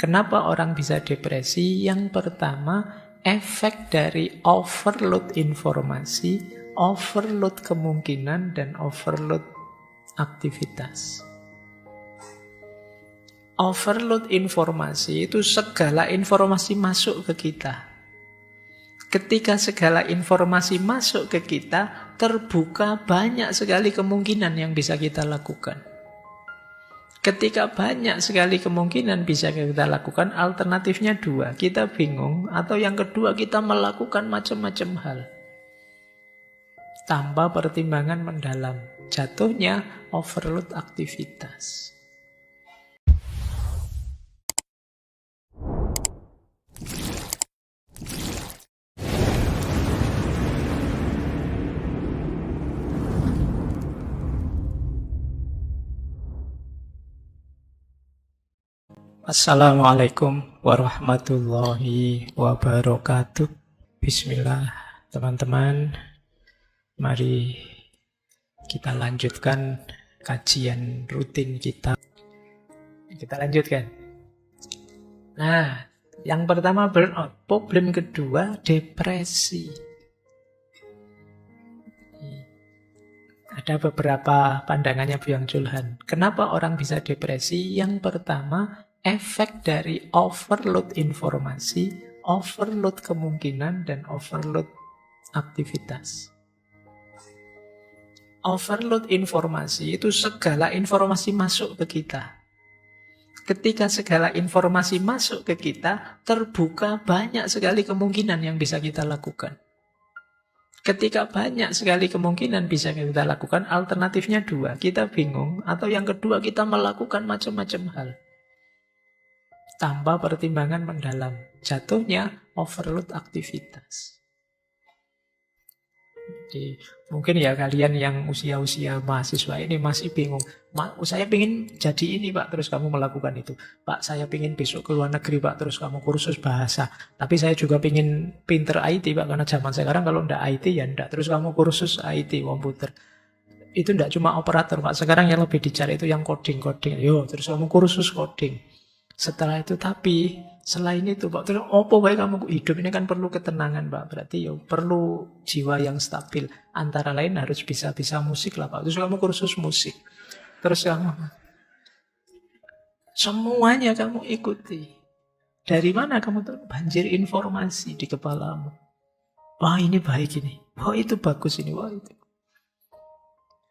Kenapa orang bisa depresi? Yang pertama, efek dari overload informasi, overload kemungkinan, dan overload aktivitas. Overload informasi itu segala informasi masuk ke kita. Ketika segala informasi masuk ke kita, terbuka banyak sekali kemungkinan yang bisa kita lakukan. Ketika banyak sekali kemungkinan bisa kita lakukan, alternatifnya dua. Kita bingung, atau yang kedua kita melakukan macam-macam hal. Tanpa pertimbangan mendalam. Jatuhnya overload aktivitas. Assalamualaikum warahmatullahi wabarakatuh. Bismillah, teman-teman. Mari kita lanjutkan kajian rutin kita. Kita lanjutkan. Nah, yang pertama burnout. Problem kedua, depresi. Ada beberapa pandangannya Byung Chul Han. Kenapa orang bisa depresi? Yang pertama, efek dari overload informasi, overload kemungkinan, dan overload aktivitas. Overload informasi itu segala informasi masuk ke kita. Ketika segala informasi masuk ke kita, terbuka banyak sekali kemungkinan yang bisa kita lakukan. Ketika banyak sekali kemungkinan bisa kita lakukan, alternatifnya dua. Kita bingung, atau yang kedua kita melakukan macam-macam hal. Tanpa pertimbangan mendalam. Jatuhnya overload aktivitas. Jadi, mungkin ya kalian yang usia-usia mahasiswa ini masih bingung. Saya pengen jadi ini Pak, terus kamu melakukan itu. Pak, saya pengen besok ke luar negeri Pak, terus kamu kursus bahasa. Tapi saya juga pengen pinter IT Pak, karena zaman sekarang kalau ndak IT ya ndak. Terus kamu kursus IT, komputer. Itu ndak cuma operator Pak, sekarang yang lebih dicari itu yang coding-coding. Yo, terus kamu kursus coding. Setelah itu, tapi selain itu Pak, terus opo baik kamu hidup ini kan perlu ketenangan Pak. Berarti ya perlu jiwa yang stabil. Antara lain harus bisa musik lah Pak. Terus kamu kursus musik. Terus kamu semuanya kamu ikuti. Dari mana kamu tahu? Banjir informasi di kepalamu. Wah ini baik ini. Wah itu bagus ini. Wah itu.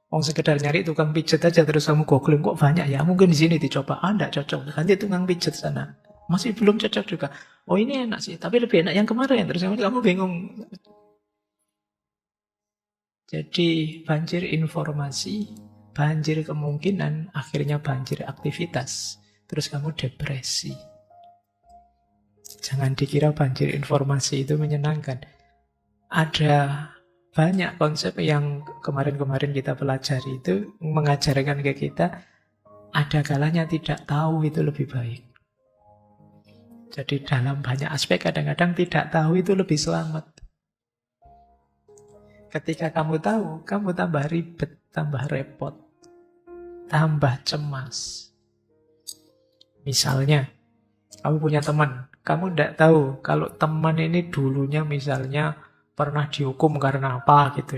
Sekedar nyari tukang pijet aja terus kamu googling kok banyak ya. Mungkin di sini dicoba. Enggak cocok. Ganti tukang pijet sana. Masih belum cocok juga. Oh ini enak sih, tapi lebih enak yang kemarin. Terus kamu bingung. Jadi banjir informasi, banjir kemungkinan, akhirnya banjir aktivitas. Terus kamu depresi. Jangan dikira banjir informasi itu menyenangkan. Ada banyak konsep yang kemarin-kemarin kita pelajari itu mengajarkan ke kita, ada kalanya tidak tahu itu lebih baik. Jadi dalam banyak aspek kadang-kadang tidak tahu itu lebih selamat. Ketika kamu tahu, kamu tambah ribet, tambah repot, tambah cemas. Misalnya, kamu punya teman, kamu tidak tahu kalau teman ini dulunya misalnya pernah dihukum karena apa gitu.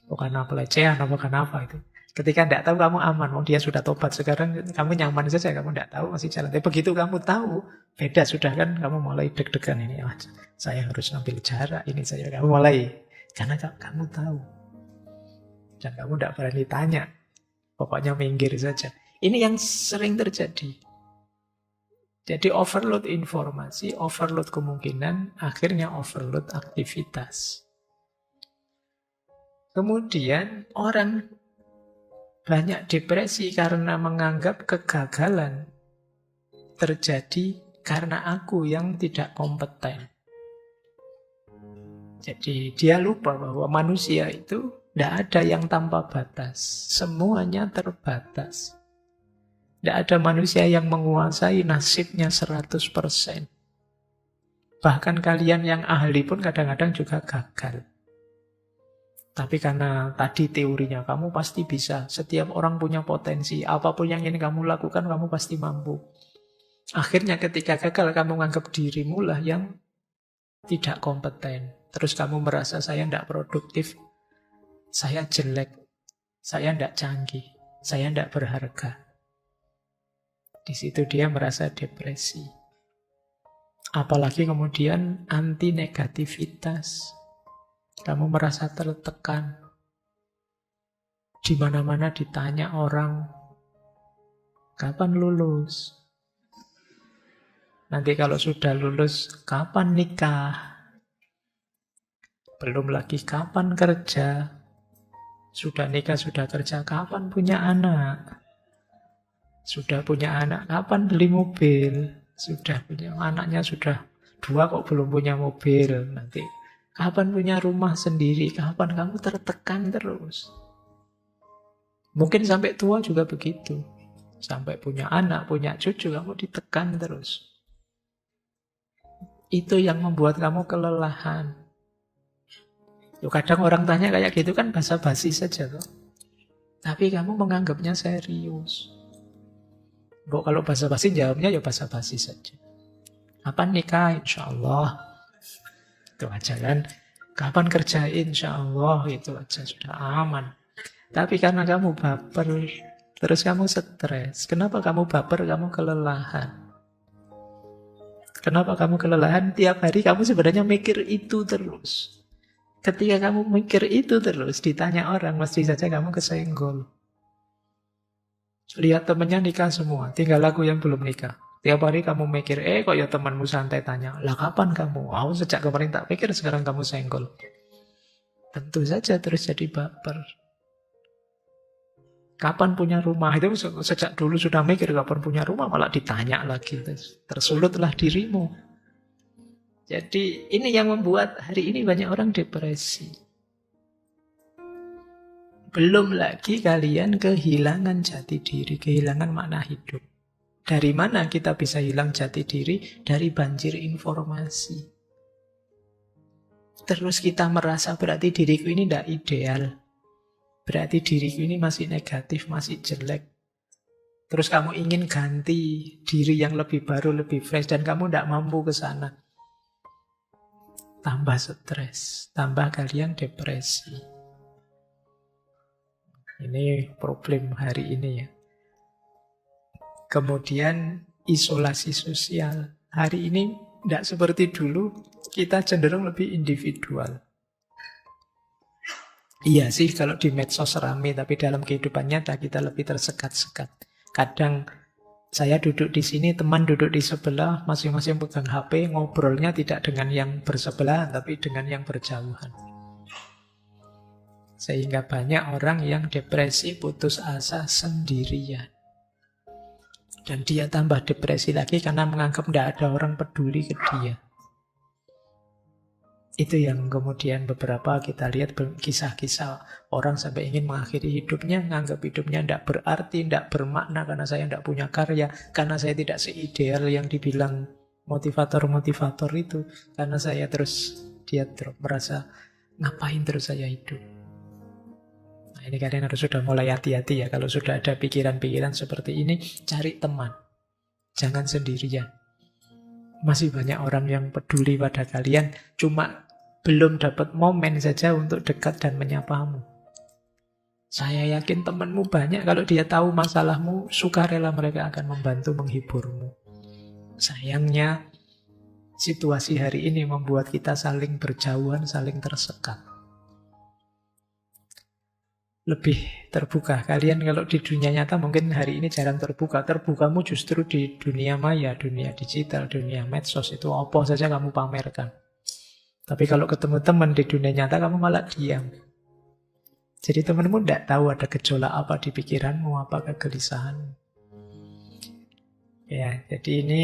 Karena pelecehan atau karena apa itu. Ketika tidak tahu kamu aman, dia sudah tobat. Sekarang kamu nyaman saja, kamu tidak tahu masih jalan. Tapi begitu kamu tahu, beda sudah kan, kamu mulai deg-degan ini. Saya harus ambil jarak ini saya. Kamu mulai, karena kamu tahu. Dan kamu tidak berani tanya. Pokoknya minggir saja. Ini yang sering terjadi. Jadi overload informasi, overload kemungkinan, akhirnya overload aktivitas. Kemudian orang banyak depresi karena menganggap kegagalan terjadi karena aku yang tidak kompeten. Jadi dia lupa bahwa manusia itu tidak ada yang tanpa batas. Semuanya terbatas. Tidak ada manusia yang menguasai nasibnya 100%. Bahkan kalian yang ahli pun kadang-kadang juga gagal. Tapi karena tadi teorinya, kamu pasti bisa. Setiap orang punya potensi. Apapun yang ingin kamu lakukan, kamu pasti mampu. Akhirnya ketika gagal kamu menganggap dirimu lah yang tidak kompeten. Terus kamu merasa saya tidak produktif, saya jelek, saya tidak canggih, saya tidak berharga. Di situ dia merasa depresi. Apalagi kemudian anti negativitas. Kamu merasa tertekan. Di mana-mana ditanya orang, kapan lulus? Nanti kalau sudah lulus, kapan nikah? Belum lagi kapan kerja? Sudah nikah, sudah kerja, kapan punya anak? Sudah punya anak, kapan beli mobil? Sudah punya anaknya, sudah 2 kok belum punya mobil. Nanti kapan punya rumah sendiri? Kapan? Kamu tertekan terus. Mungkin sampai tua juga begitu. Sampai punya anak, punya cucu, kamu ditekan terus. Itu yang membuat kamu kelelahan. Kadang orang tanya kayak gitu kan basa-basi saja kok. Tapi kamu menganggapnya serius. Kalau basa-basi jawabnya ya basa-basi saja. Kapan nikah? Insya Allah. Itu aja kan. Kapan kerja? Insya Allah. Itu aja sudah aman. Tapi karena kamu baper, terus kamu stres. Kenapa kamu baper? Kamu kelelahan. Kenapa kamu kelelahan? Tiap hari kamu sebenarnya mikir itu terus. Ketika kamu mikir itu terus, ditanya orang, pasti saja kamu kesenggol. Lihat temennya nikah semua, tinggal aku yang belum nikah. Tiap hari kamu mikir, kok ya temanmu santai tanya, lah kapan kamu? Sejak kemarin tak pikir, sekarang kamu senggol. Tentu saja terus jadi baper. Kapan punya rumah? Itu sejak dulu sudah mikir kapan punya rumah, malah ditanya lagi. Tersulutlah dirimu. Jadi ini yang membuat hari ini banyak orang depresi. Belum lagi kalian kehilangan jati diri, kehilangan makna hidup. Dari mana kita bisa hilang jati diri? Dari banjir informasi. Terus kita merasa berarti diriku ini tidak ideal. Berarti diriku ini masih negatif, masih jelek. Terus kamu ingin ganti diri yang lebih baru, lebih fresh, dan kamu tidak mampu ke sana. Tambah stres, tambah kalian depresi. Ini problem hari ini ya. Kemudian isolasi sosial. Hari ini tidak seperti dulu, kita cenderung lebih individual. Iya sih kalau di medsos rame, tapi dalam kehidupan nyata kita lebih tersekat-sekat. Kadang saya duduk di sini, teman duduk di sebelah, masing-masing pegang HP, ngobrolnya tidak dengan yang bersebelahan, tapi dengan yang berjauhan. Sehingga banyak orang yang depresi, putus asa sendirian. Dan dia tambah depresi lagi karena menganggap tidak ada orang peduli ke dia. Itu yang kemudian beberapa kita lihat kisah-kisah orang sampai ingin mengakhiri hidupnya, menganggap hidupnya tidak berarti, tidak bermakna karena saya tidak punya karya, karena saya tidak seideal yang dibilang motivator-motivator itu, karena saya terus dia merasa ngapain terus saya hidup. Nah, ini kalian harus sudah mulai hati-hati ya, kalau sudah ada pikiran-pikiran seperti ini, cari teman, jangan sendirian. Masih banyak orang yang peduli pada kalian, cuma belum dapat momen saja untuk dekat dan menyapamu. Saya yakin temanmu banyak, kalau dia tahu masalahmu, sukarela mereka akan membantu menghiburmu. Sayangnya, situasi hari ini membuat kita saling berjauhan, saling tersekat. Lebih terbuka. Kalian kalau di dunia nyata mungkin hari ini jarang terbuka. Terbukamu justru di dunia maya, dunia digital, dunia medsos. Itu apa saja kamu pamerkan. Tapi kalau ketemu teman di dunia nyata kamu malah diam. Jadi temanmu tidak tahu ada gejolak apa di pikiranmu, apa kegelisahanmu. Ya, jadi ini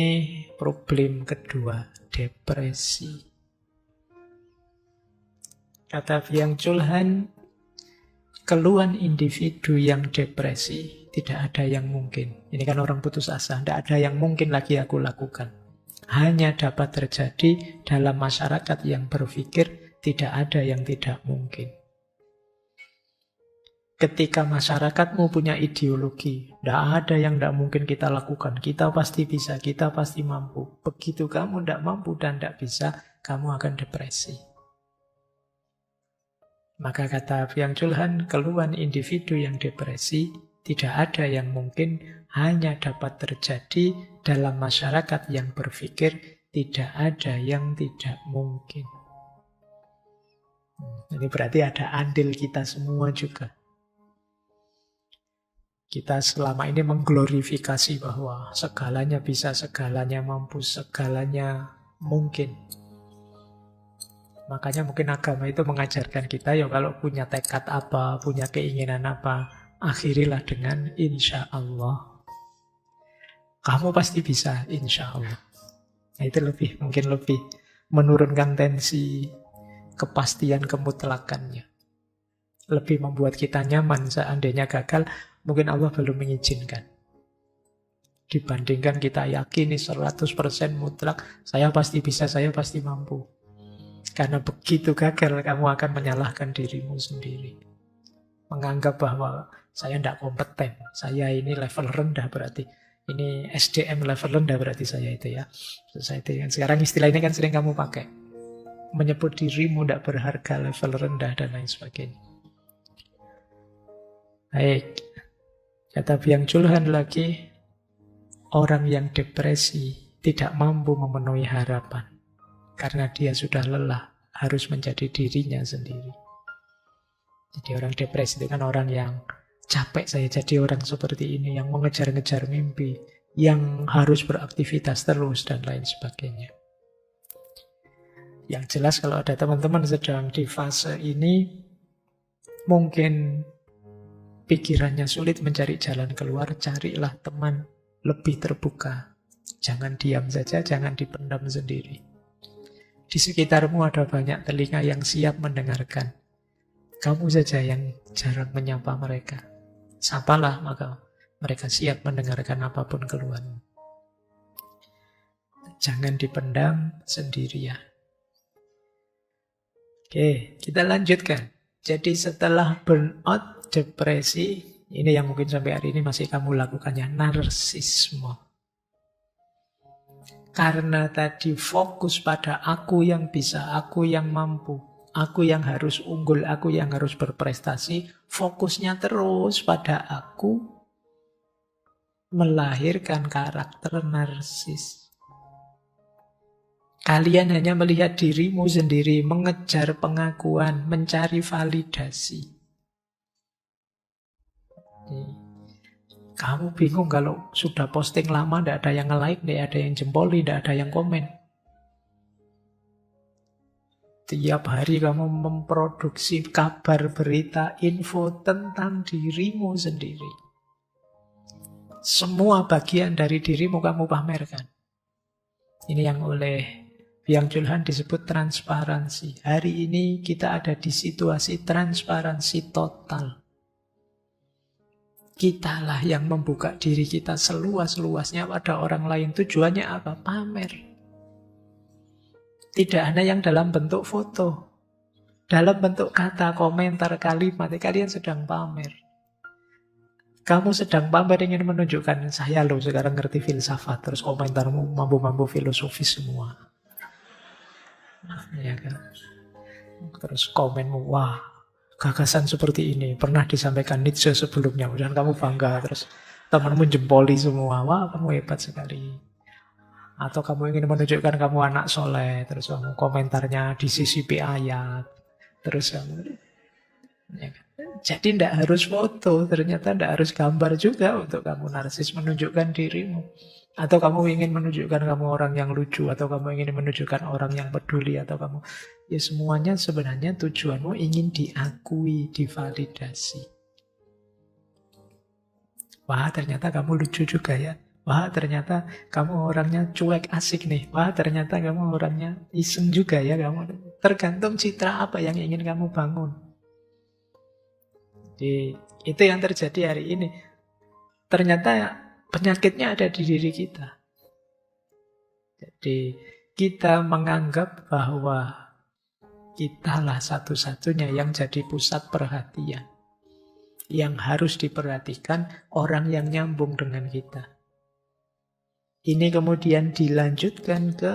problem kedua, depresi. Kata Byung-Chul Han, keluhan individu yang depresi tidak ada yang mungkin. Ini kan orang putus asa, tidak ada yang mungkin lagi aku lakukan. Hanya dapat terjadi dalam masyarakat yang berpikir tidak ada yang tidak mungkin. Ketika masyarakatmu punya ideologi, tidak ada yang tidak mungkin kita lakukan. Kita pasti bisa, kita pasti mampu. Begitu kamu tidak mampu dan tidak bisa, kamu akan depresi. Maka kata Byung Chul Han, keluhan individu yang depresi tidak ada yang mungkin, hanya dapat terjadi dalam masyarakat yang berpikir tidak ada yang tidak mungkin. Ini berarti ada andil kita semua juga. Kita selama ini mengglorifikasi bahwa segalanya bisa, segalanya mampu, segalanya mungkin. Makanya mungkin agama itu mengajarkan kita, ya kalau punya tekad apa, punya keinginan apa, akhirilah dengan insya Allah. Kamu pasti bisa, insya Allah. Nah, itu mungkin lebih menurunkan tensi kepastian kemutlakannya. Lebih membuat kita nyaman seandainya gagal, mungkin Allah belum mengizinkan. Dibandingkan kita yakini 100% mutlak, saya pasti bisa, saya pasti mampu. Karena begitu gagal, kamu akan menyalahkan dirimu sendiri. Menganggap bahwa saya tidak kompeten, saya ini level rendah berarti. Ini SDM level rendah berarti saya itu ya. Sekarang istilah ini kan sering kamu pakai. Menyebut dirimu tidak berharga, level rendah, dan lain sebagainya. Baik. Kata Byung Chul Han lagi, orang yang depresi tidak mampu memenuhi harapan. Karena dia sudah lelah, harus menjadi dirinya sendiri. Jadi orang depresi itu kan orang yang capek saya jadi orang seperti ini, yang mengejar-ngejar mimpi, yang harus beraktivitas terus, dan lain sebagainya. Yang jelas kalau ada teman-teman sedang di fase ini, mungkin pikirannya sulit mencari jalan keluar, carilah teman lebih terbuka. Jangan diam saja, jangan dipendam sendiri. Di sekitarmu ada banyak telinga yang siap mendengarkan. Kamu saja yang jarang menyapa mereka. Sapalah, maka mereka siap mendengarkan apapun keluhanmu. Jangan dipendam sendirian. Oke, kita lanjutkan. Jadi setelah burnout, depresi, ini yang mungkin sampai hari ini masih kamu lakukannya, narsisme. Karena tadi fokus pada aku yang bisa, aku yang mampu, aku yang harus unggul, aku yang harus berprestasi, fokusnya terus pada aku, melahirkan karakter narsis. Kalian hanya melihat dirimu sendiri, mengejar pengakuan, mencari validasi. Kamu bingung kalau sudah posting lama, tidak ada yang nge-like, tidak ada yang jempoli, tidak ada yang komen. Tiap hari kamu memproduksi kabar, berita, info tentang dirimu sendiri. Semua bagian dari dirimu kamu pamerkan. Ini yang oleh Byung Chul Han disebut transparansi. Hari ini kita ada di situasi transparansi total. Kitalah yang membuka diri kita seluas-luasnya pada orang lain. Tujuannya apa? Pamer. Tidak hanya yang dalam bentuk foto. Dalam bentuk kata, komentar, kalimat. Kalian sedang pamer. Kamu sedang pamer ingin menunjukkan, saya loh sekarang ngerti filsafat. Terus komentarmu mampu-mampu filosofis semua. Ya kan? Terus komenmu, wah, gagasan seperti ini pernah disampaikan Nietzsche sebelumnya, dan kamu bangga. Terus temanmu jempoli semua, wah kamu hebat sekali. Atau kamu ingin menunjukkan kamu anak soleh, terus kamu komentarnya disisipi ayat, terus kamu, ya kan? Jadi tidak harus foto, ternyata tidak harus gambar juga untuk kamu narsis menunjukkan dirimu. Atau kamu ingin menunjukkan kamu orang yang lucu, atau kamu ingin menunjukkan orang yang peduli, atau kamu, ya semuanya sebenarnya tujuanmu ingin diakui, divalidasi. Wah ternyata kamu lucu juga ya. Wah ternyata kamu orangnya cuek asik nih. Wah ternyata kamu orangnya iseng juga ya kamu. Tergantung citra apa yang ingin kamu bangun. Jadi itu yang terjadi hari ini. Ternyata penyakitnya ada di diri kita. Jadi kita menganggap bahwa kitalah satu-satunya yang jadi pusat perhatian. Yang harus diperhatikan orang yang nyambung dengan kita. Ini kemudian dilanjutkan ke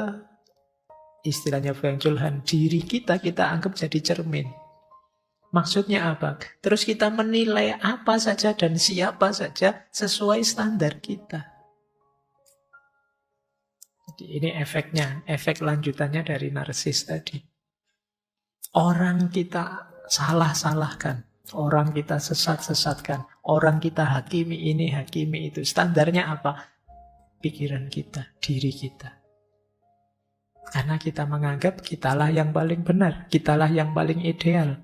istilahnya Feng Chulhan, diri kita anggap jadi cermin. Maksudnya apa? Terus kita menilai apa saja dan siapa saja sesuai standar kita. Jadi ini efeknya, efek lanjutannya dari narsis tadi. Orang kita salah-salahkan, orang kita sesat-sesatkan, orang kita hakimi ini, hakimi itu. Standarnya apa? Pikiran kita, diri kita. Karena kita menganggap kitalah yang paling benar, kitalah yang paling ideal.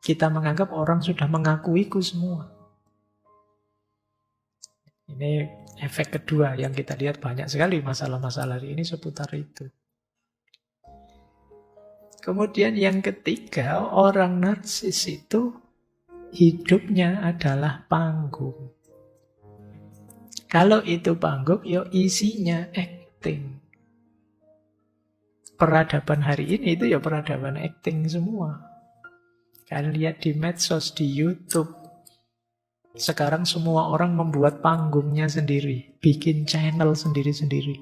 Kita menganggap orang sudah mengakuiku semua. Ini efek kedua yang kita lihat banyak sekali masalah-masalah hari ini seputar itu. Kemudian yang ketiga, orang narsis itu hidupnya adalah panggung. Kalau itu panggung, ya isinya acting. Peradaban hari ini itu ya peradaban acting semua. Kalian lihat di medsos, di YouTube. Sekarang semua orang membuat panggungnya sendiri. Bikin channel sendiri-sendiri.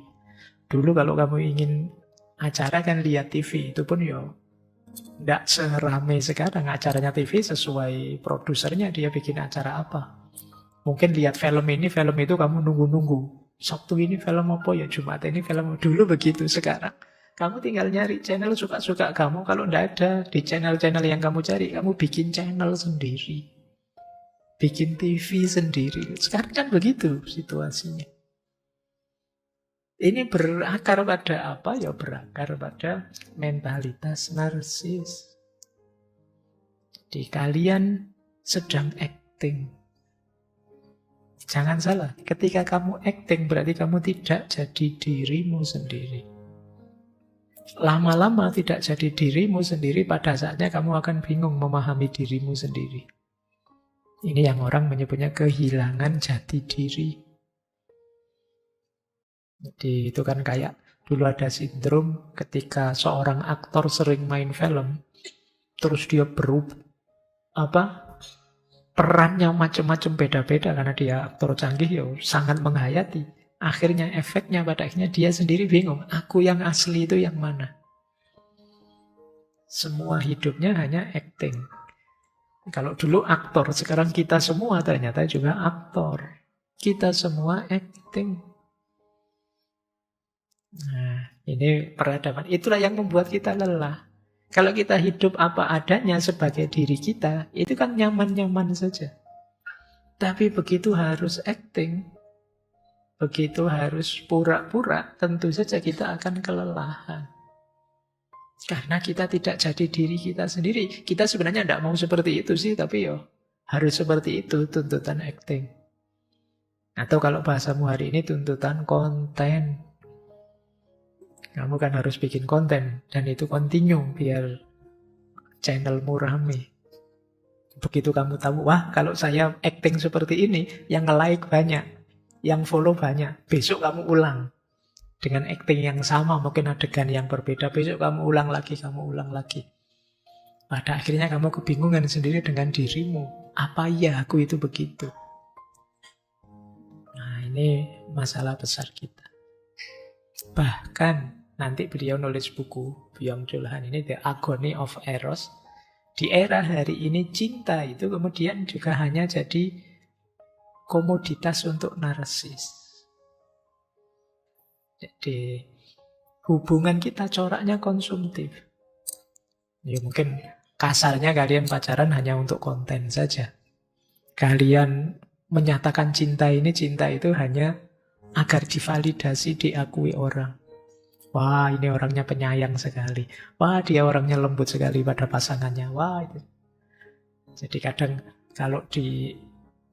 Dulu kalau kamu ingin acara kan lihat TV. Itu pun ya tidak seramai sekarang. Acaranya TV sesuai produsernya dia bikin acara apa. Mungkin lihat film ini, film itu kamu nunggu-nunggu. Sabtu ini film apa ya, Jumat ini film. Dulu begitu, sekarang kamu tinggal nyari channel suka-suka kamu. Kalau tidak ada di channel-channel yang kamu cari, kamu bikin channel sendiri. Bikin TV sendiri. Sekarang kan begitu situasinya. Ini berakar pada apa? Ya berakar pada mentalitas narsis. Jadi kalian sedang acting. Jangan salah, ketika kamu acting berarti kamu tidak jadi dirimu sendiri. Lama-lama tidak jadi dirimu sendiri, pada saatnya kamu akan bingung memahami dirimu sendiri. Ini yang orang menyebutnya kehilangan jati diri. Jadi itu kan kayak dulu ada sindrom ketika seorang aktor sering main film, terus dia perannya macam-macam beda-beda karena dia aktor canggih, ya sangat menghayati. Akhirnya efeknya pada akhirnya dia sendiri bingung, aku yang asli itu yang mana? Semua hidupnya hanya acting. Kalau dulu aktor, sekarang kita semua ternyata juga aktor. Kita semua acting. Nah, ini peradaban. Itulah yang membuat kita lelah. Kalau kita hidup apa adanya sebagai diri kita, itu kan nyaman-nyaman saja. Tapi begitu harus acting, begitu harus pura-pura, tentu saja kita akan kelelahan. Karena kita tidak jadi diri kita sendiri. Kita sebenarnya tidak mau seperti itu sih, tapi ya harus seperti itu tuntutan acting. Atau kalau bahasamu hari ini tuntutan konten. Kamu kan harus bikin konten, dan itu continue biar channelmu rame. Begitu kamu tahu, wah kalau saya acting seperti ini, yang like banyak, yang follow banyak. Besok kamu ulang dengan acting yang sama, mungkin adegan yang berbeda. Besok kamu ulang lagi, kamu ulang lagi. Pada akhirnya kamu kebingungan sendiri dengan dirimu. Apa ya aku itu begitu? Nah, ini masalah besar kita. Bahkan nanti beliau nulis buku Byung Chul Han ini, The Agony of Eros. Di era hari ini cinta itu kemudian juga hanya jadi komoditas untuk narsis. Jadi hubungan kita coraknya konsumtif. Ya mungkin kasarnya kalian pacaran hanya untuk konten saja. Kalian menyatakan cinta itu hanya agar divalidasi, diakui orang. Wah, ini orangnya penyayang sekali. Wah, dia orangnya lembut sekali pada pasangannya. Wah, itu. Jadi kadang kalau di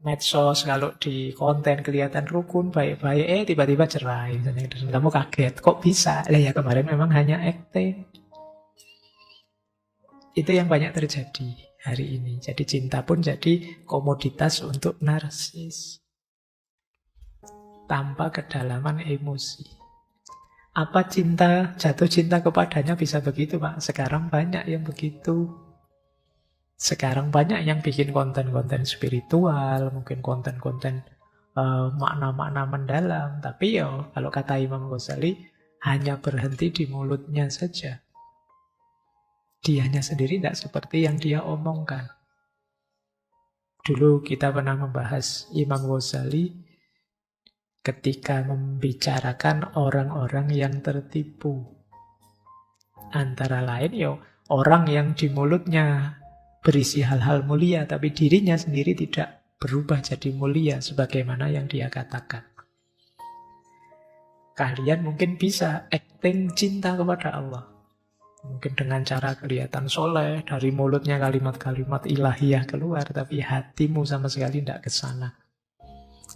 medsos, kalau di konten kelihatan rukun, baik-baik, tiba-tiba cerai. Dan kamu kaget, kok bisa? Lah ya kemarin memang hanya acting. Itu yang banyak terjadi hari ini. Jadi cinta pun jadi komoditas untuk narsis. Tanpa kedalaman emosi. Apa cinta, jatuh cinta kepadanya bisa begitu, Pak? Sekarang banyak yang begitu. Sekarang banyak yang bikin konten-konten spiritual, mungkin konten-konten makna-makna mendalam. Tapi ya, kalau kata Imam Ghazali, hanya berhenti di mulutnya saja. Dianya sendiri tidak seperti yang dia omongkan. Dulu kita pernah membahas Imam Ghazali ketika membicarakan orang-orang yang tertipu. Antara lain ya orang yang di mulutnya berisi hal-hal mulia, tapi dirinya sendiri tidak berubah jadi mulia sebagaimana yang dia katakan. Kalian mungkin bisa acting cinta kepada Allah. Mungkin dengan cara kelihatan soleh, dari mulutnya kalimat-kalimat ilahiyah keluar, tapi hatimu sama sekali tidak ke sana.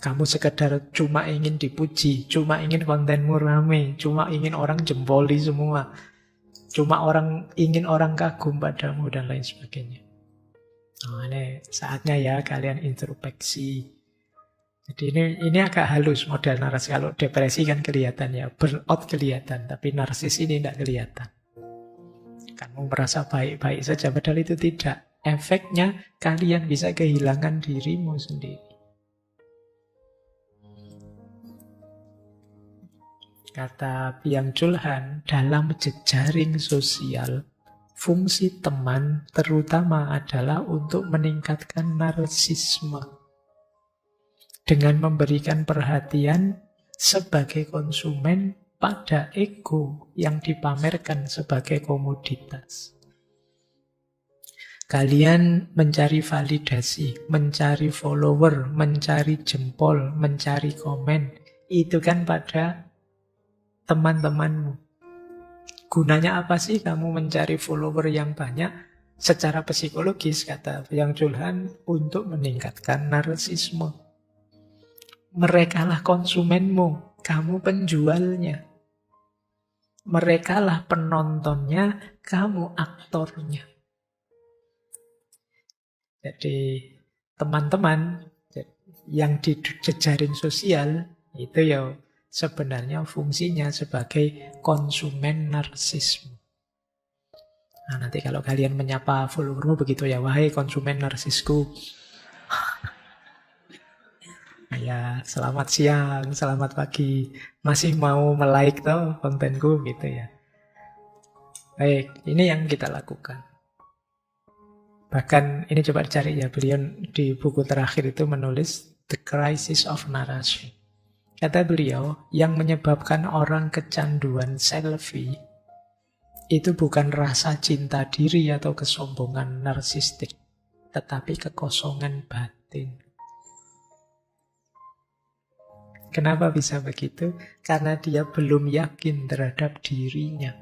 Kamu sekedar cuma ingin dipuji, cuma ingin kontenmu rame, cuma ingin orang jempoli semua, cuma ingin orang kagum padamu dan lain sebagainya. Nah, ini saatnya ya kalian introspeksi. Jadi ini agak halus model narsis. Kalau depresi kan kelihatan ya, burnout kelihatan, tapi narsis ini tidak kelihatan. Kamu merasa baik-baik saja, padahal itu tidak. Efeknya kalian bisa kehilangan dirimu sendiri. Kata Byung Chul Han, dalam jejaring sosial, fungsi teman terutama adalah untuk meningkatkan narsisme. Dengan memberikan perhatian sebagai konsumen pada ego yang dipamerkan sebagai komoditas. Kalian mencari validasi, mencari follower, mencari jempol, mencari komen. Itu kan pada teman-temanmu. Gunanya apa sih kamu mencari follower yang banyak? Secara psikologis, kata Byung Chul Han, untuk meningkatkan narsisme. Merekalah konsumenmu, kamu penjualnya. Merekalah penontonnya, kamu aktornya. Jadi teman-teman yang di jejaring sosial itu ya sebenarnya fungsinya sebagai konsumen narsisme. Nah, nanti kalau kalian menyapa followermu begitu ya, wahai konsumen narsisku. Ya, selamat siang, selamat pagi. Masih mau like toh kontenku gitu ya. Baik, ini yang kita lakukan. Bahkan ini coba dicari ya, beliau di buku terakhir itu menulis The Crisis of Narration. Kata beliau, yang menyebabkan orang kecanduan selfie itu bukan rasa cinta diri atau kesombongan narsistik, tetapi kekosongan batin. Kenapa bisa begitu? Karena dia belum yakin terhadap dirinya.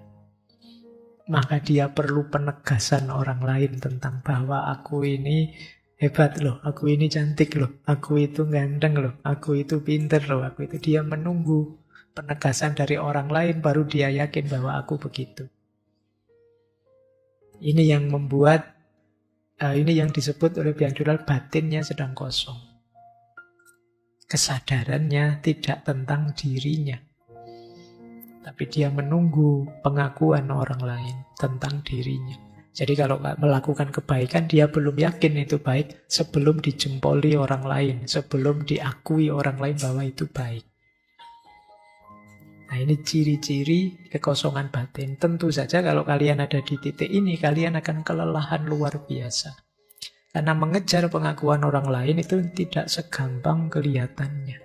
Maka dia perlu penegasan orang lain tentang bahwa aku ini hebat loh, aku ini cantik loh, aku itu ganteng loh, aku itu pinter loh, aku itu. Dia menunggu penegasan dari orang lain baru dia yakin bahwa aku begitu. Ini yang membuat, ini yang disebut oleh Byung Chul Han, batinnya sedang kosong. Kesadarannya tidak tentang dirinya, tapi dia menunggu pengakuan orang lain tentang dirinya. Jadi kalau melakukan kebaikan, dia belum yakin itu baik sebelum dijempoli orang lain, sebelum diakui orang lain bahwa itu baik. Nah, ini ciri-ciri kekosongan batin. Tentu saja kalau kalian ada di titik ini, kalian akan kelelahan luar biasa. Karena mengejar pengakuan orang lain itu tidak segampang kelihatannya.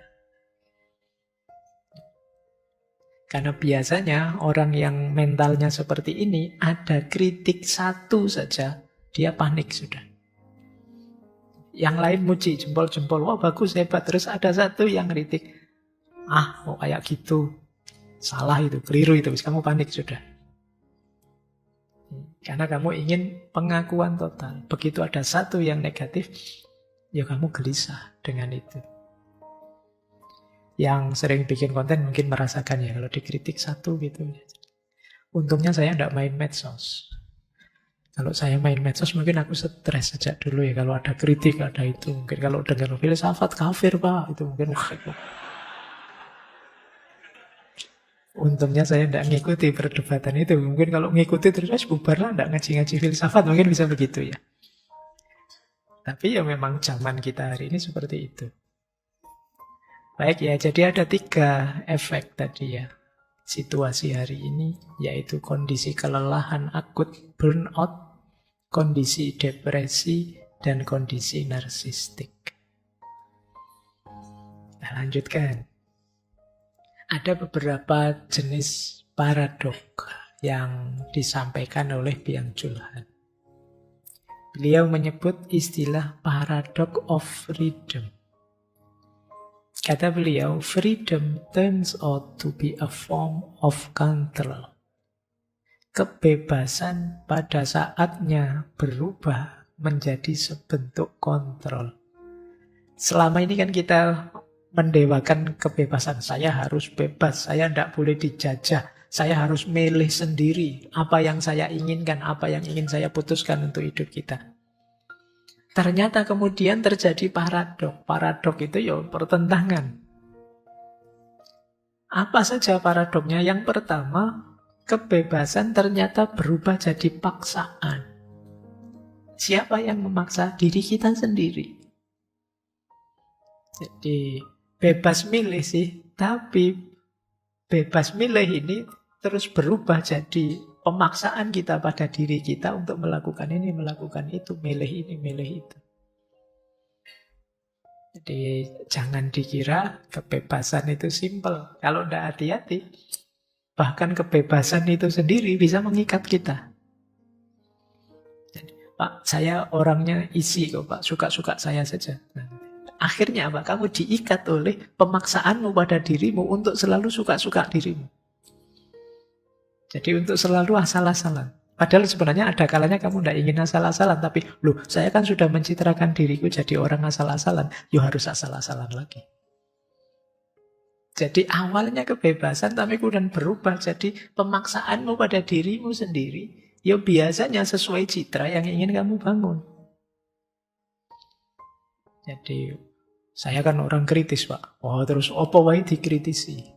Karena biasanya orang yang mentalnya seperti ini, ada kritik satu saja, dia panik sudah. Yang lain muji, jempol-jempol, wah bagus, hebat. Terus ada satu yang kritik, kok kayak gitu, salah itu, keliru itu, kamu panik sudah. Karena kamu ingin pengakuan total. Begitu ada satu yang negatif, ya kamu gelisah dengan itu. Yang sering bikin konten mungkin merasakan ya, kalau dikritik satu gitu. Untungnya saya tidak main medsos. Kalau saya main medsos mungkin aku stres sejak dulu ya. Kalau ada kritik, ada itu. Mungkin kalau dengar filsafat kafir pak, itu mungkin. Untungnya saya tidak ngikuti perdebatan itu. Mungkin kalau ngikuti terus bubarlah, tidak ngaji-ngaji filsafat, mungkin bisa begitu ya. Tapi ya memang zaman kita hari ini seperti itu. Baik ya, jadi ada 3 efek tadi ya. Situasi hari ini, yaitu kondisi kelelahan akut, burnout, kondisi depresi, dan kondisi narsistik. Nah, lanjutkan. Ada beberapa jenis paradok yang disampaikan oleh Byung-Chul Han. Beliau menyebut istilah paradox of freedom. Kata beliau, freedom turns out to be a form of control. Kebebasan pada saatnya berubah menjadi sebentuk kontrol. Selama ini kan kita mendewakan kebebasan. Saya harus bebas, saya tidak boleh dijajah. Saya harus milih sendiri apa yang saya inginkan, apa yang ingin saya putuskan untuk hidup kita. Ternyata kemudian terjadi paradok. Paradok itu ya pertentangan. Apa saja paradoknya? Yang pertama, kebebasan ternyata berubah jadi paksaan. Siapa yang memaksa? Diri kita sendiri. Jadi bebas milih sih, tapi bebas milih ini terus berubah jadi pemaksaan kita pada diri kita untuk melakukan ini, melakukan itu, milih ini, milih itu. Jadi jangan dikira kebebasan itu simpel. Kalau tidak hati-hati, bahkan kebebasan itu sendiri bisa mengikat kita. Jadi, Pak, saya orangnya isi kok Pak, suka-suka saya saja. Nah, akhirnya apa? Kamu diikat oleh pemaksaanmu pada dirimu untuk selalu suka-suka dirimu. Jadi untuk selalu asal-asalan. Padahal sebenarnya ada kalanya kamu tidak ingin asal-asalan. Tapi, loh, saya kan sudah mencitrakan diriku jadi orang asal-asalan. Yo harus asal-asalan lagi. Jadi awalnya kebebasan, tapi kemudian berubah jadi pemaksaanmu pada dirimu sendiri. Yo biasanya sesuai citra yang ingin kamu bangun. Jadi, saya kan orang kritis, Pak. Oh, terus apa wae dikritisi?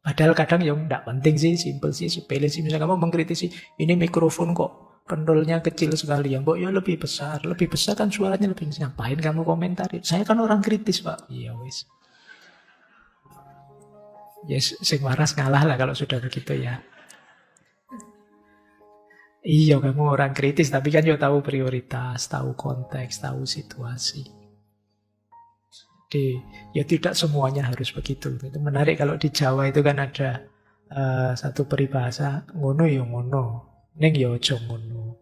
Padahal kadang yang tidak penting sih, simpel sih, sepele sih. Misalnya kamu mengkritisi, ini mikrofon kok pendolnya kecil sekali. Yang mbok ya lebih besar kan suaranya lebih. Ngapain kamu komentarin? Saya kan orang kritis, Pak. Iya wis. Yes, sing waras ngalah lah kalau sudah begitu ya. Iya, kamu orang kritis, tapi kan yo tahu prioritas, tahu konteks, tahu situasi. Ya tidak semuanya harus begitu. Itu menarik kalau di Jawa itu kan ada satu peribahasa, ngono ya ngono, ning ya aja ngono.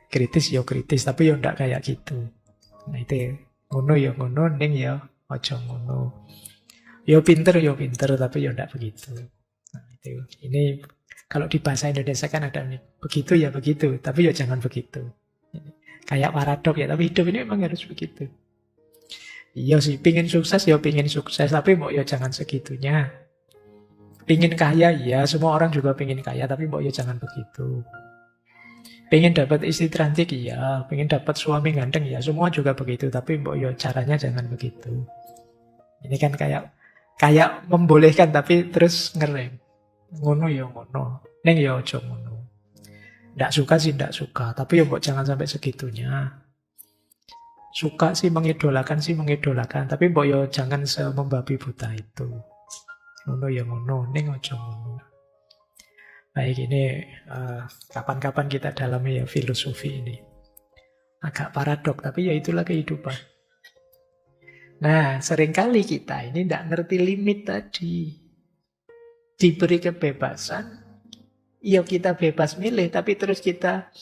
Kritis ya kritis, tapi ya ndak kayak gitu. Nah itu ngono ya ngono, ning ya aja ngono. Ya pinter, tapi ya ndak begitu. Nah itu, ini kalau di bahasa Indonesia kan ada nih, begitu ya begitu, tapi ya jangan begitu. Kayak paradok ya, tapi hidup ini memang harus begitu. Iya sih, pingin sukses ya pingin sukses, tapi mbok ya jangan segitunya. Pingin kaya, ya semua orang juga pingin kaya, tapi mbok ya jangan begitu. Pingin dapat istri cantik, ya. Pingin dapat suami ganteng, ya semua juga begitu, tapi mbok ya caranya jangan begitu. Ini kan kayak membolehkan, tapi terus ngerem. Ngono ya ngono, neng ya ojo ngono. Nggak suka sih nggak suka, tapi ya mbok jangan sampai segitunya. Suka sih mengidolakan, tapi mbok ya jangan semembabi buta itu. Ngono ya ngono, ning aja ngono. Baik, ini kapan-kapan kita dalami ya filosofi ini. Agak paradok, tapi ya itulah kehidupan. Nah, seringkali kita ini tidak ngerti limit tadi. Diberi kebebasan, ya kita bebas milih, tapi terus kita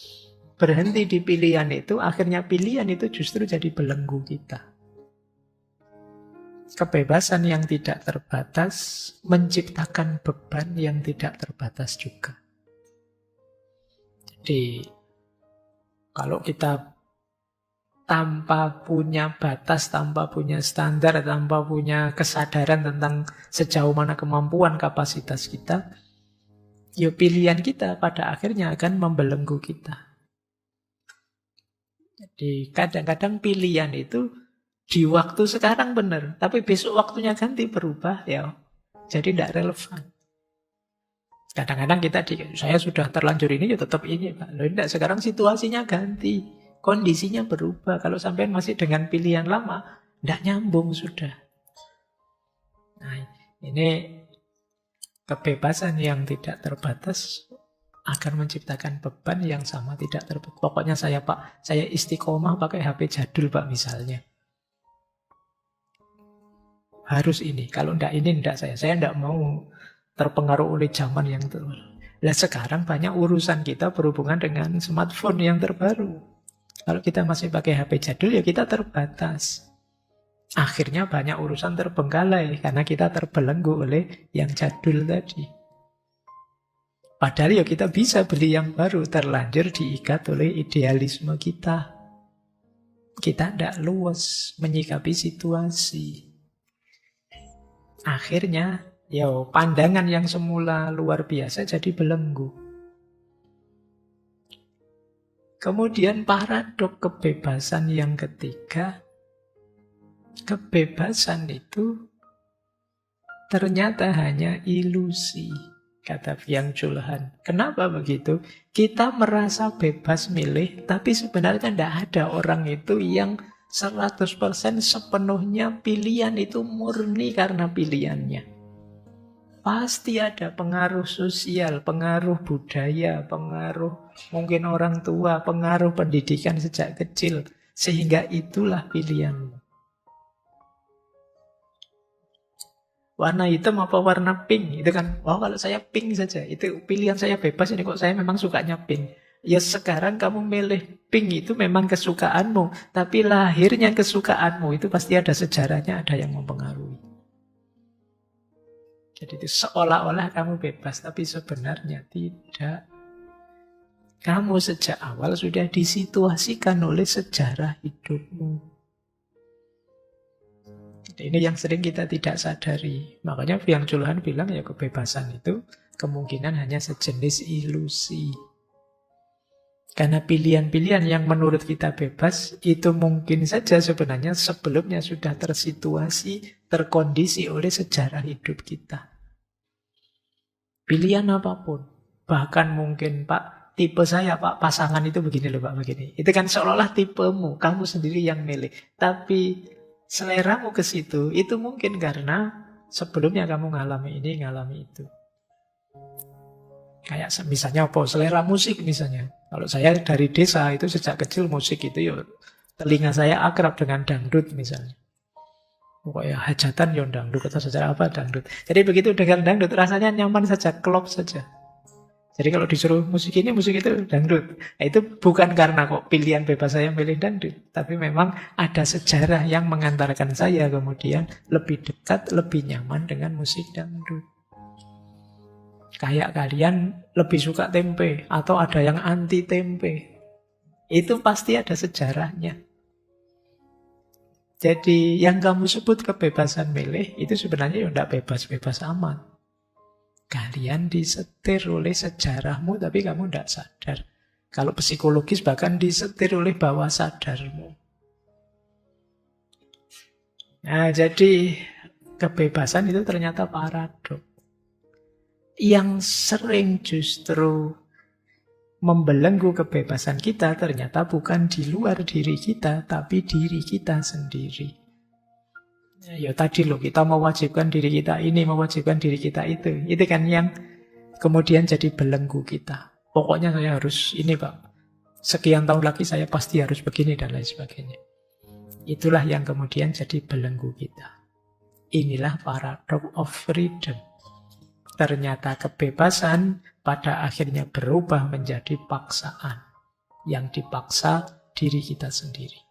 berhenti di pilihan itu, akhirnya pilihan itu justru jadi belenggu kita. Kebebasan yang tidak terbatas menciptakan beban yang tidak terbatas juga. Jadi, kalau kita tanpa punya batas, tanpa punya standar, tanpa punya kesadaran tentang sejauh mana kemampuan kapasitas kita, ya pilihan kita pada akhirnya akan membelenggu kita. Jadi kadang-kadang pilihan itu di waktu sekarang benar, tapi besok waktunya ganti berubah ya. Jadi tidak relevan. Kadang-kadang saya sudah terlanjur ini, ya tetap ini, Pak. Loh, enggak, sekarang situasinya ganti. Kondisinya berubah. Kalau sampai masih dengan pilihan lama, enggak nyambung sudah. Nah, ini kebebasan yang tidak terbatas akan menciptakan beban yang sama tidak terbatas. Pokoknya saya, Pak, saya istiqomah pakai HP jadul, Pak, misalnya. Harus ini. Kalau enggak ini, enggak saya. Saya enggak mau terpengaruh oleh zaman yang terbaru. Nah, sekarang banyak urusan kita berhubungan dengan smartphone yang terbaru. Kalau kita masih pakai HP jadul, ya kita terbatas. Akhirnya banyak urusan terbengkalai karena kita terbelenggu oleh yang jadul tadi. Padahal ya kita bisa beli yang baru, terlanjur diikat oleh idealisme kita. Kita tidak luas menyikapi situasi. Akhirnya, ya pandangan yang semula luar biasa jadi belenggu. Kemudian paradok kebebasan yang ketiga, kebebasan itu ternyata hanya ilusi, kata Byung-Chul Han. Kenapa begitu? Kita merasa bebas milih, tapi sebenarnya tidak ada orang itu yang 100% sepenuhnya pilihan itu murni karena pilihannya. Pasti ada pengaruh sosial, pengaruh budaya, pengaruh mungkin orang tua, pengaruh pendidikan sejak kecil. Sehingga itulah pilihanmu. Warna hitam apa warna pink? Itu kan, kalau saya pink saja. Itu pilihan saya bebas, ini kok saya memang sukanya pink. Ya sekarang kamu milih pink itu memang kesukaanmu. Tapi lahirnya kesukaanmu itu pasti ada sejarahnya, ada yang mempengaruhi. Jadi itu seolah-olah kamu bebas, tapi sebenarnya tidak. Kamu sejak awal sudah disituasikan oleh sejarah hidupmu. Ini yang sering kita tidak sadari. Makanya Byung-Chul Han bilang ya kebebasan itu kemungkinan hanya sejenis ilusi. Karena pilihan-pilihan yang menurut kita bebas itu mungkin saja sebenarnya sebelumnya sudah tersituasi, terkondisi oleh sejarah hidup kita. Pilihan apapun. Bahkan mungkin Pak, tipe saya Pak, pasangan itu begini loh Pak, begini. Itu kan seolah-olah tipemu, kamu sendiri yang milih. Tapi seleramu ke situ, itu mungkin karena sebelumnya kamu ngalami ini, ngalami itu. Kayak misalnya apa? Selera musik misalnya. Kalau saya dari desa itu sejak kecil musik itu ya telinga saya akrab dengan dangdut misalnya. Pokoknya hajatan ya dangdut atau secara apa dangdut. Jadi begitu dengar dangdut rasanya nyaman saja, klop saja. Jadi kalau disuruh musik ini, musik itu dangdut. Nah, itu bukan karena kok pilihan bebas saya milih dangdut. Tapi memang ada sejarah yang mengantarkan saya kemudian lebih dekat, lebih nyaman dengan musik dangdut. Kayak kalian lebih suka tempe atau ada yang anti tempe. Itu pasti ada sejarahnya. Jadi yang kamu sebut kebebasan milih itu sebenarnya ya tidak bebas-bebas amat. Kalian disetir oleh sejarahmu tapi kamu tidak sadar. Kalau psikologis bahkan disetir oleh bawah sadarmu. Nah, jadi kebebasan itu ternyata paradok. Yang sering justru membelenggu kebebasan kita ternyata bukan di luar diri kita, tapi diri kita sendiri. Ya tadi loh, kita mewajibkan diri kita ini, mewajibkan diri kita itu. Itu kan yang kemudian jadi belenggu kita. Pokoknya saya harus ini Pak, sekian tahun lagi saya pasti harus begini dan lain sebagainya. Itulah yang kemudian jadi belenggu kita. Inilah paradox of freedom. Ternyata kebebasan pada akhirnya berubah menjadi paksaan. Yang dipaksa diri kita sendiri.